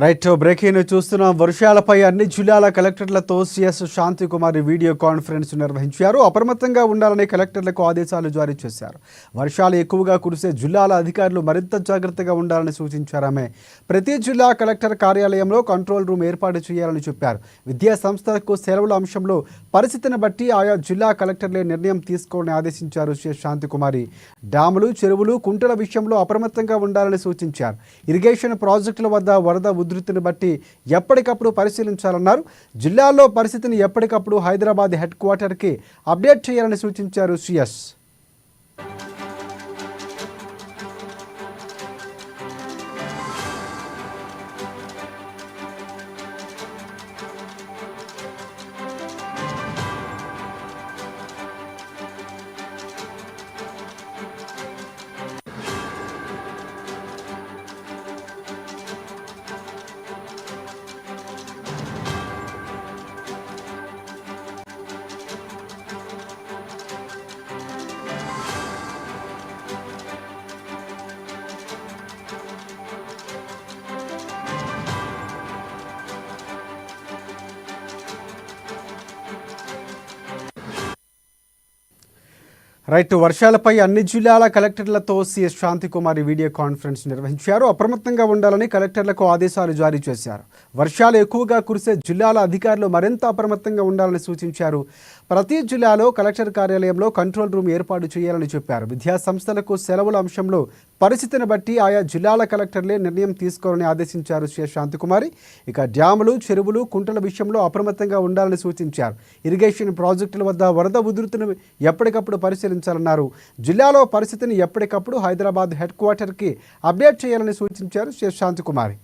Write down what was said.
Right breaking చూస్తున్నాం. వర్షాలపై అన్ని జిల్లాల కలెక్టర్లతో సీఎస్ శాంతికుమారి వీడియో కాన్ఫరెన్స్ నిర్వహించారు. అప్రమత్తంగా ఉండాలని కలెక్టర్లకు ఆదేశాలు జారీ చేశారు. వర్షాలు ఎక్కువగా కురిసే జిల్లాల అధికారులు మరింత జాగ్రత్తగా ఉండాలని సూచించారు. ఆమె ప్రతి జిల్లా కలెక్టర్ కార్యాలయంలో కంట్రోల్ రూమ్ ఏర్పాటు చేయాలని చెప్పారు. విద్యా సంస్థలకు సెలవుల అంశంలో పరిస్థితిని బట్టి ఆయా జిల్లా కలెక్టర్లే నిర్ణయం తీసుకోవాలని ఆదేశించారు సీఎస్ శాంతికుమారి. డ్యాములు, చెరువులు, కుంటల విషయంలో అప్రమత్తంగా ఉండాలని సూచించారు. ఇరిగేషన్ ప్రాజెక్టుల వద్ద వరద ఉధృతిని బట్టి ఎప్పటికప్పుడు పరిశీలించాలన్నారు. జిల్లాల్లో పరిస్థితిని ఎప్పటికప్పుడు హైదరాబాద్ హెడ్ క్వార్టర్కి అప్డేట్ చేయాలని సూచించారు సీఎస్. రైట్ వర్షాలపై అన్ని జిల్లాల కలెక్టర్లతో సీఎస్ శాంతికుమారి వీడియో కాన్ఫరెన్స్ నిర్వహించారు. అప్రమత్తంగా ఉండాలని కలెక్టర్లకు ఆదేశాలు జారీ చేశారు. వర్షాలు ఎక్కువగా కురిసే జిల్లాల అధికారులు మరింత అప్రమత్తంగా ఉండాలని సూచించారు. ప్రతి జిల్లాలో కలెక్టర్ కార్యాలయంలో కంట్రోల్ రూమ్ ఏర్పాటు చేయాలని చెప్పారు. విద్యా సంస్థలకు సెలవుల అంశంలో పరిస్థితిని బట్టి ఆయా జిల్లాల కలెక్టర్లే నిర్ణయం తీసుకోవాలని ఆదేశించారు సీఎస్ శాంతికుమారి. ఇక డ్యాములు, చెరువులు, కుంటల విషయంలో అప్రమత్తంగా ఉండాలని సూచించారు. ఇరిగేషన్ ప్రాజెక్టుల వద్ద వరద ఉధృతిని ఎప్పటికప్పుడు పరిశీలించాలన్నారు. జిల్లాలో పరిస్థితిని ఎప్పటికప్పుడు హైదరాబాద్ హెడ్ క్వార్టర్కి అప్డేట్ చేయాలని సూచించారు సీఎస్ శాంతికుమారి.